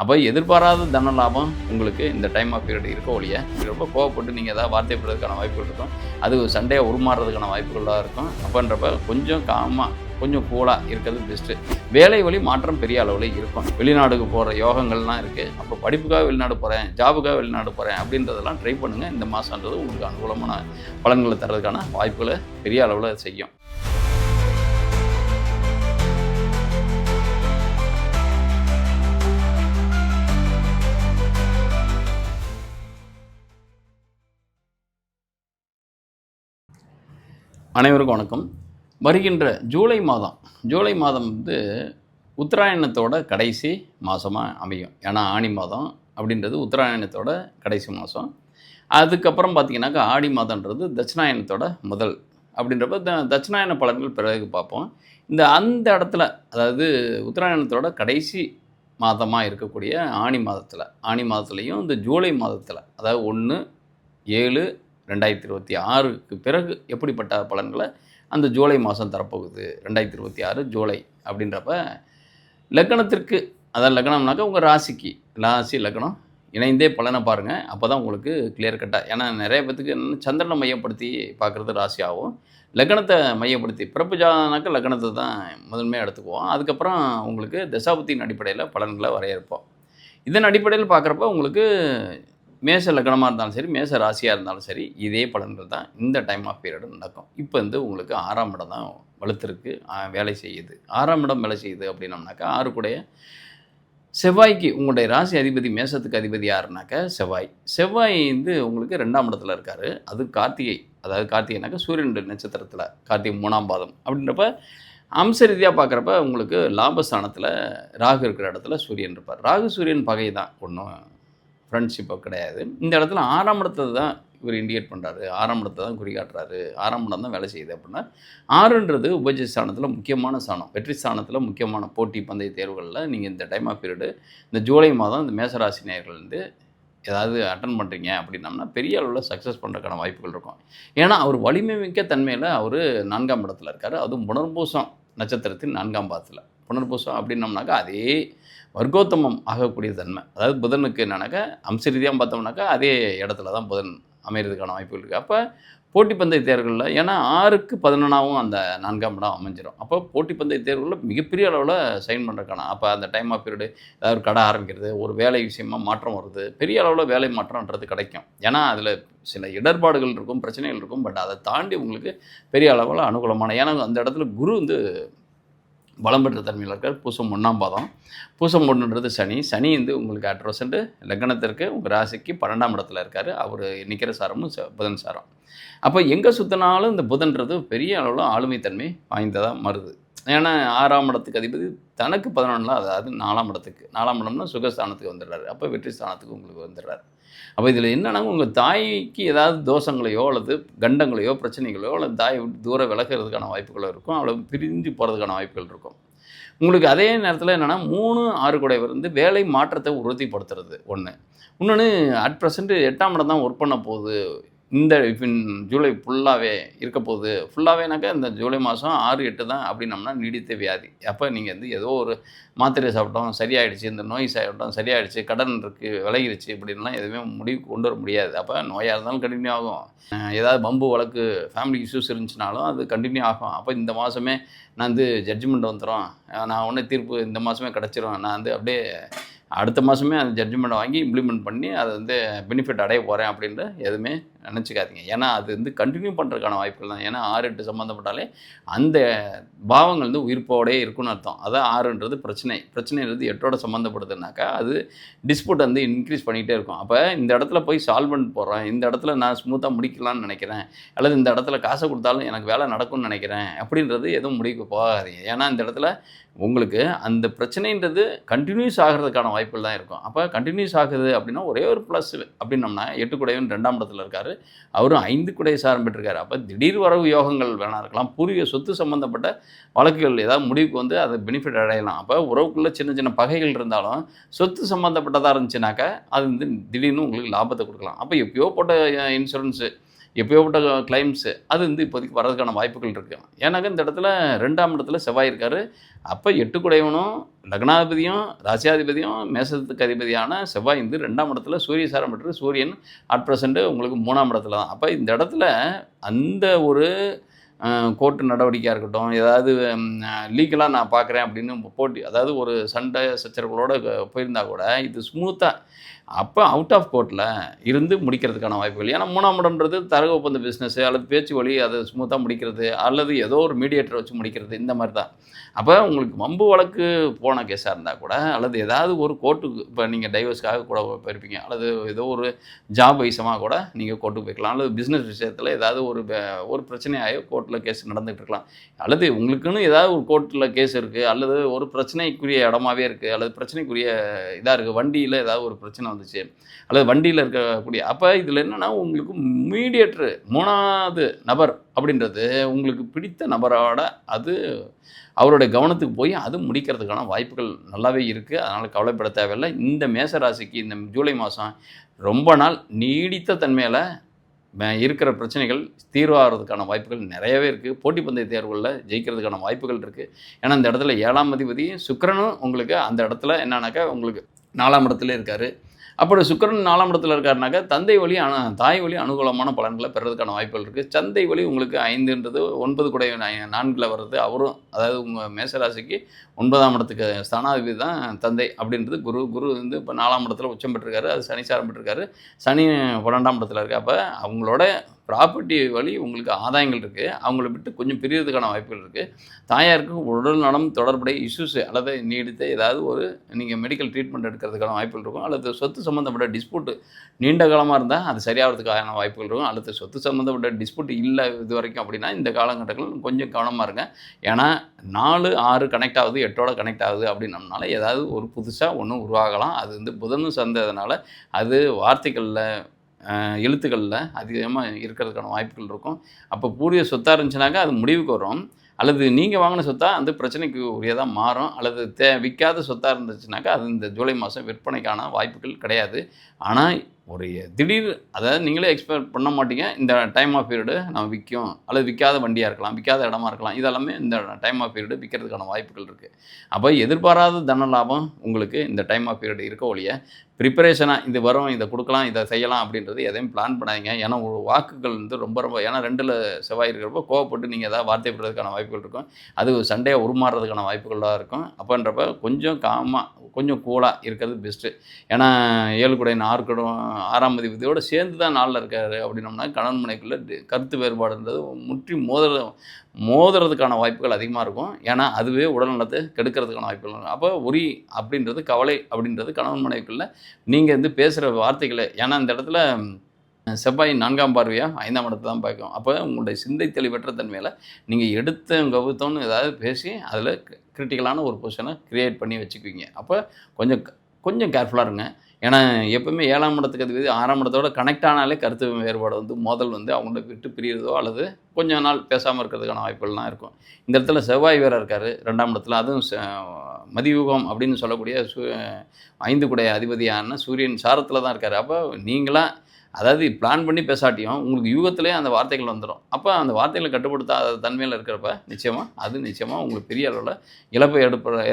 அப்போ எதிர்பாராத தன லாபம் உங்களுக்கு இந்த டைம் ஆஃப் பீரியட் இருக்க ஒழிய ரொம்ப கோவப்பட்டு நீங்கள் ஏதாவது வார்த்தை பெறதுக்கான வாய்ப்புகள் இருக்கும். அது சண்டையாக உருமாறுறதுக்கான வாய்ப்புகளாக இருக்கும். அப்போன்றப்ப கொஞ்சம் காமாக கொஞ்சம் கூலாக இருக்கிறது பெஸ்ட்டு. வேலை வழி மாற்றம் பெரிய அளவில் இருக்கும். வெளிநாடுக்கு போகிற யோகங்கள்லாம் இருக்குது. அப்போ படிப்புக்காக வெளிநாடு போகிறேன், ஜாபுக்காக வெளிநாடு போகிறேன் அப்படின்றதெல்லாம் ட்ரை பண்ணுங்கள். இந்த மாதன்றது உங்களுக்கு அனுகூலமான பலன்களை தர்றதுக்கான வாய்ப்புகளை பெரிய அளவில் செய்யும். அனைவருக்கும் வணக்கம். வருகின்ற ஜூலை மாதம் உத்தராயணத்தோட கடைசி மாதமாக அமையும். ஏன்னா ஆனி மாதம் அப்படின்றது உத்தராயணத்தோட கடைசி மாதம். அதுக்கப்புறம் பார்த்திங்கனாக்கா ஆடி மாதன்றது தட்சிணாயனத்தோட முதல் அப்படின்றப்ப தட்சிணாயன பலன்கள் பிறகு பார்ப்போம். அந்த இடத்துல அதாவது உத்தராயணத்தோட கடைசி மாதமாக இருக்கக்கூடிய ஆனி மாதத்துலேயும் இந்த ஜூலை மாதத்தில் அதாவது 1/7/2026க்கு பிறகு எப்படிப்பட்ட பலன்களை அந்த ஜூலை மாதம் தரப்போகுது 2026 ஜூலை அப்படின்றப்ப லக்னத்திற்கு, அதாவது லக்னம்னாக்கா உங்கள் ராசி லக்னம் இணைந்தே பலனை பாருங்கள். அப்போ தான் உங்களுக்கு கிளியர் கட்டாக. ஏன்னா நிறைய பேத்துக்கு சந்திரனை மையப்படுத்தி பார்க்குறது ராசியாகவும், லக்னத்தை மையப்படுத்தி பிறப்பு ஜாதகம்னாக்கா லக்னத்தை தான் முதன்மையாக எடுத்துக்குவோம். அதுக்கப்புறம் உங்களுக்கு தசாபுத்தியின் அடிப்படையில் பலன்களை வரையறுப்போம். இதன் அடிப்படையில் பார்க்குறப்ப உங்களுக்கு மேச லக்னமாக இருந்தாலும் சரி, மேச ராசியாக இருந்தாலும் சரி, இதே பலன்கள் தான் இந்த டைம் ஆஃப் பீரியடு நடக்கும். இப்போ உங்களுக்கு 6ஆம் இடம் தான் வலுத்திருக்கு, வேலை செய்யுது. 6ஆம் இடம் வேலை செய்யுது அப்படின்னம்னாக்கா 6 கூடைய செவ்வாய்க்கு உங்களுடைய ராசி அதிபதி, மேசத்துக்கு அதிபதி யாருனாக்கா செவ்வாய் உங்களுக்கு 2ஆம் இடத்துல இருக்கார். அது கார்த்திகை, அதாவது கார்த்திகைனாக்கா சூரியனுடைய நட்சத்திரத்தில் கார்த்திகை 3ஆம் பாதம் அப்படின்றப்ப அம்ச ரீதியாக பார்க்குறப்ப உங்களுக்கு லாபஸ்தானத்தில் ராகு இருக்கிற இடத்துல சூரியன் இருப்பார். ராகு சூரியன் பகை தான், ஒன்றும் ஃப்ரெண்ட்ஷிப்போ கிடையாது. இந்த இடத்துல 6ஆம் இடத்தை தான் இவர் இண்டிகேட் பண்ணுறாரு, 6ஆம் இடத்தை தான் குறிகாட்டுறாரு, 6ஆம் இடம் தான் வேலை செய்யுது அப்படின்னா 6ன்றது உபஜய ஸ்தானத்தில் முக்கியமான ஸ்தானம், வெற்றி ஸ்தானத்தில் முக்கியமான போட்டி பந்தய தேர்வுகளில் நீங்கள் இந்த டைம் ஆஃப் பீரியடு இந்த ஜூலை மாதம் இந்த மேசராசி நேயர்கள் ஏதாவது அட்டன் பண்ணுறீங்க அப்படின்னம்னா பெரிய அளவில் சக்ஸஸ் பண்ணுறதுக்கான வாய்ப்புகள் இருக்கும். ஏன்னா அவர் வலிமை மிக்க தன்மையில் அவர் 4ஆம் இடத்துல இருக்கார். அதுவும் புனர்பூசம் நட்சத்திரத்தின் 4ஆம் பாதத்தில். புனர்பூசம் அப்படின்னம்னாக்கா அதே வர்க்கோத்தமம் ஆகக்கூடிய தன்மை, அதாவது புதனுக்கு என்னன்னாக்கா அம்ச ரீதியாக பார்த்தோம்னாக்கா அதே இடத்துல தான் புதன் அமைகிறதுக்கான வாய்ப்புகள் இருக்குது. அப்போ போட்டி பந்தய தேர்வுகளில், ஏன்னா 6க்கு 11ஆகவும் அந்த 4ஆம் இடம் அமைஞ்சிடும். அப்போ போட்டி பந்தய தேர்வுகளில் மிகப்பெரிய அளவில் சைன் பண்ணுறதுக்கான, அப்போ அந்த டைம் ஆஃப் பீரியடு ஏதாவது ஒரு கடை ஆரம்பிக்கிறது, ஒரு வேலை விஷயமாக மாற்றம் வருது, பெரிய அளவில் வேலை மாற்றம்ன்றது கிடைக்கும். ஏன்னா அதில் சில இடர்பாடுகள் இருக்கும், பிரச்சனைகள் இருக்கும். பட் அதை தாண்டி உங்களுக்கு பெரிய அளவில் அனுகூலமான, ஏன்னா அந்த இடத்துல குரு பலம் பெற்ற தன்மையில் இருக்கார். பூசம் 1ஆம் பாதம். பூசம் 1ன்றது சனி உங்களுக்கு அட் ப்ரெசென்ட் லக்னத்திற்கு உங்கள் ராசிக்கு 12ஆம் இடத்துல இருக்கார். அவர் நிற்கிற சாரமும் புதன் சாரம். அப்போ எங்கே சுற்றினாலும் இந்த புதன்றது பெரிய அளவில் ஆளுமைத்தன்மை வாய்ந்ததாக மாறுது. ஏன்னா 6ஆம் இடத்துக்கு அதிபதி தனக்கு 11, அதாவது 4ஆம் இடம்னா சுகஸ்தானத்துக்கு வந்துடுறாரு. அப்போ வெற்றி ஸ்தானத்துக்கு உங்களுக்கு வந்துடுறாரு. அப்போ இதில் என்னென்னா உங்கள் தாய்க்கு ஏதாவது தோஷங்களையோ அல்லது கண்டங்களையோ பிரச்சனைகளோ அல்லது தாயை விட்டு தூரம் விலகிறதுக்கான வாய்ப்புகளும் இருக்கும், அவ்வளோ பிரிஞ்சு போகிறதுக்கான வாய்ப்புகள் இருக்கும். உங்களுக்கு அதே நேரத்தில் என்னென்னா 3, 6 கூடையவர் வேலை மாற்றத்தை உறுதிப்படுத்துறது ஒன்று. இன்னொன்று அட் ப்ரெசென்ட் 8ஆம் இடம் தான் ஒர்க் பண்ண போகுது இந்த ஜூலை ஃபுல்லாகவே இருக்க போகுது. ஃபுல்லாகவேனாக்கா இந்த ஜூலை மாதம் 6, 8 தான் அப்படின்னம்னா நீடித்த வியாதி. அப்போ நீங்கள் ஏதோ ஒரு மாத்திரை சாப்பிட்டோம் சரியாயிடுச்சு, இந்த நோய் சாப்பிட்டோம் சரியாயிடுச்சு, கடன் இருக்குது விலகிடுச்சு இப்படின்லாம் எதுவுமே முடிவுக்கு கொண்டு வர முடியாது. அப்போ நோயாக இருந்தாலும் கண்டினியூ ஆகும், ஏதாவது பம்பு வழக்கு ஃபேமிலி இஷ்யூஸ் இருந்துச்சுனாலும் அது கண்டினியூ ஆகும். அப்போ இந்த மாதமே நான் ஜட்ஜ்மெண்ட் வந்துடும், நான் ஒன்றே தீர்ப்பு இந்த மாதமே கிடச்சிரும், நான் அப்படியே அடுத்த மாதமே அந்த ஜட்ஜ்மெண்ட்டை வாங்கி இம்ப்ளிமெண்ட் பண்ணி அதை பெனிஃபிட் அடைய போகிறேன் அப்படின்ட்டு எதுவுமே நினச்சிக்காதீங்க. ஏன்னா அது கண்டினியூ பண்ணுறதுக்கான வாய்ப்புகள் தான். ஏன்னா 6, 8 சம்மந்தப்பட்டாலே அந்த பாவங்கள் உயிர்ப்போடே இருக்குன்னு அர்த்தம். அதான் 6ன்றது பிரச்சனைன்றது 8ஓட சம்மந்தப்படுதுனாக்கா அது டிஸ்பியூட் இன்க்ரீஸ் பண்ணிகிட்டே இருக்கும். அப்போ இந்த இடத்துல போய் சால்வெண்ட் போடுறேன், இந்த இடத்துல நான் ஸ்மூத்தாக முடிக்கலாம்னு நினைக்கிறேன், அல்லது இந்த இடத்துல காசை கொடுத்தாலும் எனக்கு வேலை நடக்கும்னு நினைக்கிறேன் அப்படின்றது எதுவும் முடிவுக்கு போகாதீங்க. ஏன்னா இந்த இடத்துல உங்களுக்கு அந்த பிரச்சனைன்றது கண்டினியூஸ் ஆகிறதுக்கான வாய்ப்புகள் தான் இருக்கும். அப்போ கண்டினியூஸ் ஆகுது அப்படின்னா ஒரே ஒரு ப்ளஸ் அப்படின்னம்னா 8 கூடையவன் 2ஆம் இடத்துல இருக்கார், அவரும் 5 கூடைய சாரம் பெற்றிருக்காரு. அப்போ திடீர் வரவு யோகங்கள் வேணா இருக்கலாம், பூர்வீக சொத்து சம்மந்தப்பட்ட வழக்குகள் ஏதாவது முடிவுக்கு அதை பெனிஃபிட் அடையலாம். அப்போ உறவுக்குள்ளே சின்ன சின்ன பகைகள் இருந்தாலும் சொத்து சம்மந்தப்பட்டதாக இருந்துச்சுனாக்கா அது திடீர்னு உங்களுக்கு லாபத்தை கொடுக்கலாம். அப்போ எப்பயோ போட்ட இன்சூரன்ஸு எப்பயோப்பட்ட கிளைம்ஸு அது வந்து இப்போதைக்கு வர்றதுக்கான வாய்ப்புகள் இருக்குது. ஏன்னாக்கா இந்த இடத்துல 2ஆம் இடத்துல செவ்வாய் இருக்கார். அப்போ 8 குடையவனும் லக்னாதிபதியும் ராசியாதிபதியும் மேசத்துக்கு அதிபதியான செவ்வாய் வந்து 2ஆம் இடத்துல சூரிய சாரம் பெற்று சூரியன் அட் ப்ரெசென்ட் உங்களுக்கு 3ஆம் இடத்துல தான். அப்போ இந்த இடத்துல அந்த ஒரு கோர்ட்டு நடவடிக்கையாக இருக்கட்டும், ஏதாவது லீகலாக நான் பார்க்குறேன் அப்படின்னு போட்டி, அதாவது ஒரு சண்டை சச்சரவுகளோடு போயிருந்தா கூட இது ஸ்மூத்தாக அப்போ அவுட் ஆஃப் கோர்ட்டில் இருந்து முடிக்கிறதுக்கான வாய்ப்புகள். ஏன்னா 3ஆம் இடம்ன்றது தரகு ஒப்பந்த பிஸ்னஸ்ஸு அல்லது பேச்சு வழி அதை ஸ்மூத்தாக முடிக்கிறது அல்லது ஏதோ ஒரு மீடியேட்டரை வச்சு முடிக்கிறது இந்த மாதிரி தான். அப்போ உங்களுக்கு வம்பு வழக்கு போன கேஸாக இருந்தால் கூட அல்லது ஏதாவது ஒரு கோர்ட்டுக்கு இப்போ நீங்கள் டைவர்ஸ்க்காக கூட போயிருப்பீங்க அல்லது ஏதோ ஒரு ஜாப் வைசமாக கூட நீங்கள் கோர்ட்டுக்கு போய்க்கலாம் அல்லது பிஸ்னஸ் விஷயத்தில் ஏதாவது ஒரு பிரச்சனையாகி கோர்ட்டில் கேஸ் நடந்துகிட்டு இருக்கலாம் அல்லது உங்களுக்குன்னு ஏதாவது ஒரு கோர்ட்டில் கேஸ் இருக்குது அல்லது ஒரு பிரச்சனைக்குரிய இடமாவே இருக்குது அல்லது பிரச்சனைக்குரிய இதாக இருக்குது, வண்டியில் ஏதாவது ஒரு பிரச்சனை வந்துச்சு அல்லது வண்டியில் இருக்கக்கூடிய அப்போ இதில் என்னென்னா உங்களுக்கு மீடியேட்டரு 3வது நபர் அப்படின்றது உங்களுக்கு பிடித்த நபரோட அது அவருடைய கவனத்துக்கு போய் அது முடிக்கிறதுக்கான வாய்ப்புகள் நல்லாவே இருக்குது. அதனால் கவலைப்பட தேவையில்லை. இந்த மேச ராசிக்கு இந்த ஜூலை மாதம் ரொம்ப நாள் நீடித்த தன்மையில் இருக்கிற பிரச்சனைகள் தீர்வாகிறதுக்கான வாய்ப்புகள் நிறையவே இருக்குது. போட்டி பந்தய தேர்வுகளில் ஜெயிக்கிறதுக்கான வாய்ப்புகள் இருக்குது. ஏன்னா இந்த இடத்துல 7ஆம் அதிபதி சுக்கிரனும் உங்களுக்கு அந்த இடத்துல என்னன்னாக்கா உங்களுக்கு 4ஆம் இடத்துல இருக்கார். அப்படி சுக்கிரன் 4ஆம் இடத்துல இருக்காருனாக்கா தந்தை வழி தாய் வழி அனுகூலமான பலன்களை பெறதுக்கான வாய்ப்புகள் இருக்குது. சந்தை வழி உங்களுக்கு 5ன்றது 9 கூட 4ல் வர்றது அவரும், அதாவது உங்கள் மேசராசிக்கு 9ஆம் இடத்துக்கு ஸ்தானாதிபதி தான் தந்தை அப்படின்றது குரு வந்து இப்போ 4ஆம் இடத்துல உச்சம் பெற்றிருக்காரு. அது சனி சாரம் பெற்றிருக்காரு. சனி 12ஆம் இடத்துல இருக்குது. அப்போ அவங்களோட ப்ராப்பர்ட்டி வழி உங்களுக்கு ஆதாயங்கள் இருக்குது. அவங்கள விட்டு கொஞ்சம் பிரியறதுக்கான வாய்ப்புகள் இருக்குது. தாயாருக்கு உடல் நலம் தொடர்புடைய இஷ்யூஸ் அல்லது நீடித்த ஏதாவது ஒரு நீங்கள் மெடிக்கல் ட்ரீட்மெண்ட் எடுக்கிறதுக்கான வாய்ப்புகள் இருக்கும். அல்லது சொத்து சம்மந்தப்பட்ட டிஸ்பியூட்டு நீண்ட காலமாக இருந்தால் அது சரியாகிறதுக்கான வாய்ப்புகள் இருக்கும். அல்லது சொத்து சம்மந்தப்பட்ட டிஸ்பியூட் இல்லை இது வரைக்கும் அப்படின்னா இந்த காலகட்டங்கள் கொஞ்சம் கவனமாக இருங்க. ஏன்னா 4, 6 கனெக்ட் ஆகுது, 8ஓட கனெக்ட் ஆகுது அப்படின்னம்னால ஏதாவது ஒரு புதுசாக ஒன்று உருவாகலாம். அது வந்து புதனும் சேர்ந்ததுனால அது வார்த்தைகளில் எழுத்துக்களில் அதிகமாக இருக்கிறதுக்கான வாய்ப்புகள் இருக்கும். அப்போ பூர்வீக சொத்தாக இருந்துச்சுனாக்கா அது முடிவுக்கு வரும். அல்லது நீங்கள் வாங்கின சொத்தா அந்த பிரச்சனைக்கு உரியதாக மாறும். அல்லது விற்காத சொத்தாக இருந்துச்சுனாக்கா அது இந்த ஜூலை மாதம் விற்பனைக்கான வாய்ப்புகள் கிடையாது. ஆனால் ஒரு திடீர், அதாவது நீங்களே எக்ஸ்பெக்ட் பண்ண மாட்டீங்க இந்த டைம் ஆஃப் பீரியடு நம்ம விற்கும் அல்லது விற்காத வண்டியாக இருக்கலாம், விற்காத இடமா இருக்கலாம். இதெல்லாமே இந்த டைம் ஆஃப் பீரியடு விற்கிறதுக்கான வாய்ப்புகள் இருக்குது. அப்போ எதிர்பாராத தன லாபம் உங்களுக்கு இந்த டைம் ஆஃப் பீரியடு இருக்க ஒழிய ப்ரிப்பரேஷனாக இது வரும், இதை கொடுக்கலாம், இதை செய்யலாம் அப்படின்றது எதையும் பிளான் பண்ணாதீங்க. ஏன்னா ஒரு வாக்குகள் வந்து ரொம்ப ஏன்னா 2ல் செவ்வாய் இருக்கிறப்போ கோவப்பட்டு நீங்கள் ஏதாவது வார்த்தை விடுறதுக்கான வாய்ப்புகள் இருக்கும். அது சண்டையாக உருமாறுறதுக்கான வாய்ப்புகளாக இருக்கும். அப்போன்றப்ப கொஞ்சம் கொஞ்சம் கூலாக இருக்கிறது பெஸ்ட்டு. ஏன்னா 7 கூட 6ஆம் அதிபதியோடு சேர்ந்து தான் 4ல் இருக்கார் அப்படின்னோம்னா கணவன் மனைவிக்குள்ள கருத்து வேறுபாடுன்றது முற்றி மோதுறதுக்கான வாய்ப்புகள் அதிகமாக இருக்கும். ஏன்னா அதுவே உடல் நலத்தை கெடுக்கிறதுக்கான வாய்ப்புகள் இருக்கும். அப்போ அப்படின்றது கவலை அப்படின்றது கணவன் மனைவிக்குள்ள நீங்கள் வந்து பேசுகிற வார்த்தைகளை, ஏன்னா இந்த இடத்துல செவ்வாய் 4ஆம் பார்வையாக 5ஆம் இடத்தை தான் பார்க்கும். அப்போ உங்களுடைய சிந்தை தெளிவற்ற தன்மையில் நீங்கள் கவுத்தோன்னு ஏதாவது பேசி அதில் கிரிட்டிக்கலான ஒரு பொசிஷனை க்ரியேட் பண்ணி வச்சுக்குவீங்க. அப்போ கொஞ்சம் கேர்ஃபுல்லாக இருங்க. ஏன்னா எப்பவுமே 7ஆம் இடத்துக்கு அதிபதி 6ஆம் இடத்தோட கனெக்ட் ஆனாலே கருத்து வேறுபாடு வந்து மோதல் வந்து அவங்கள விட்டு பிரியறதோ அல்லது கொஞ்ச நாள் பேசாமல் இருக்கிறதுக்கான வாய்ப்புகள்லாம் இருக்கும். இந்த இடத்துல செவ்வாய் வேறு இருக்கார் 2ஆம் இடத்துல. அதுவும் மதியூகம் அப்படின்னு சொல்லக்கூடிய 5 கூட அதிபதியான சூரியன் சாரத்தில் தான் இருக்கார். அப்போ நீங்களாம் அதாவது பிளான் பண்ணி பேசாட்டியும் உங்களுக்கு யூகத்திலே அந்த வார்த்தைகள் வந்துடும். அப்போ அந்த வார்த்தைகளை கட்டுப்படுத்தாத தன்மையில் இருக்கிறப்ப நிச்சயமாக உங்களுக்கு பெரிய அளவில் இழப்பை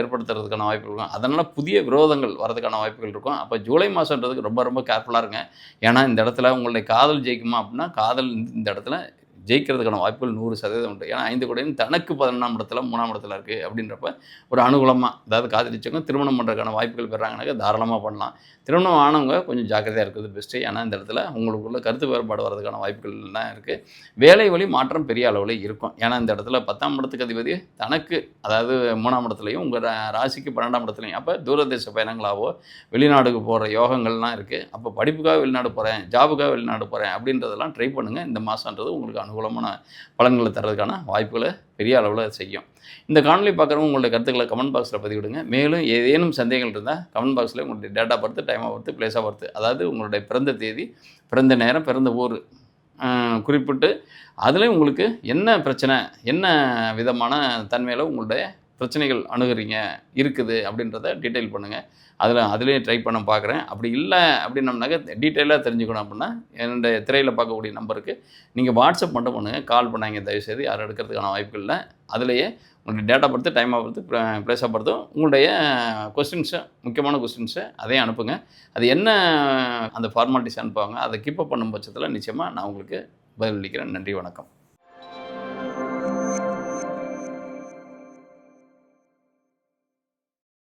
ஏற்படுத்துறதுக்கான வாய்ப்புகள் இருக்கும். அதனால் புதிய விரோதங்கள் வரதுக்கான வாய்ப்புகள் இருக்கும். அப்போ ஜூலை மாதன்றதுக்கு ரொம்ப கேர்ஃபுல்லாக இருங்க. ஏன்னா இந்த இடத்துல உங்களுடைய காதல் ஜெயிக்குமா அப்படின்னா காதல் இந்த இடத்துல ஜெயிக்கிறதுக்கான வாய்ப்புகள் 100% உண்டு. ஏன்னா 5 கூடையும் தனக்கு 11ஆம் இடத்துல 3ஆம் இடத்துல இருக்குது அப்படின்றப்ப ஒரு அனுகூலமாக, அதாவது காதலிச்சவங்க திருமணம் பண்ணுறதுக்கான வாய்ப்புகள் பெறாங்கனாக்கா தாராளமாக பண்ணலாம். திருமணம் ஆனவங்க கொஞ்சம் ஜாக்கிரதையாக இருக்கிறது பெஸ்ட்டு. ஏன்னா இந்த இடத்துல உங்களுக்குள்ள கருத்து வேறுபாடு வரதுக்கான வாய்ப்புகள்லாம் இருக்குது. வேலை வழி மாற்றம் பெரிய அளவில் இருக்கும். ஏன்னா இந்த இடத்துல 10ஆம் இடத்துக்கு அதிபதி தனக்கு, அதாவது 3ஆம் இடத்துலையும் உங்கள் ராசிக்கு 12ஆம் இடத்துலையும். அப்போ தூரதேச பயணங்களாவோ வெளிநாடுக்கு போகிற யோகங்கள்லாம் இருக்குது. அப்போ படிப்புக்காக வெளிநாடு போகிறேன், ஜாபுக்காக வெளிநாடு போகிறேன் அப்படின்றதெல்லாம் ட்ரை பண்ணுங்கள். இந்த மாதன்றது உங்களுக்கு அனுகூலமான பலன்களை தர்றதுக்கான வாய்ப்புகளை பெரிய அளவில் செய்யும். இந்த காணொலி பார்க்குறவங்க உங்களுடைய கருத்துக்களை கமெண்ட் பாக்ஸில் பதிவிடுங்க. மேலும் ஏதேனும் சந்தேகங்கள் இருந்தால் கமெண்ட் பாக்ஸில் உங்களுடைய date of birth, time of birth, place of birth, அதாவது உங்களுடைய பிறந்த தேதி, பிறந்த நேரம், பிறந்த ஊர் குறிப்பிட்டு அதில் உங்களுக்கு என்ன பிரச்சனை, என்ன விதமான தன்மையில் உங்களுடைய பிரச்சனைகள் அணுகுறீங்க இருக்குது அப்படின்றத டீட்டெயில் பண்ணுங்கள். அதுலேயே ட்ரை பண்ண பார்க்குறேன். அப்படி இல்லை அப்படின்னம்னாக்க டீட்டெயிலாக தெரிஞ்சுக்கணும் அப்படின்னா என்னுடைய திரையில் பார்க்கக்கூடிய நம்பருக்கு நீங்கள் வாட்ஸ்அப் மட்டும் பண்ணுங்கள். கால் பண்ணாங்க தயவுசெய்து யாரும் எடுக்கிறதுக்கான வாய்ப்புகள் இல்லை. அதுலேயே உங்களுடைய date of birth, time of birth, place of பர்த்தும் உங்களுடைய கொஸ்டின்ஸு, முக்கியமான கொஸ்டின்ஸு அதையும் அனுப்புங்க. அது என்ன அந்த ஃபார்மாலிட்டிஸ் அனுப்புவாங்க, அதை கீப் அப் பண்ணும் பட்சத்தில் நிச்சயமாக நான் உங்களுக்கு பதிலளிக்கிறேன். நன்றி, வணக்கம்.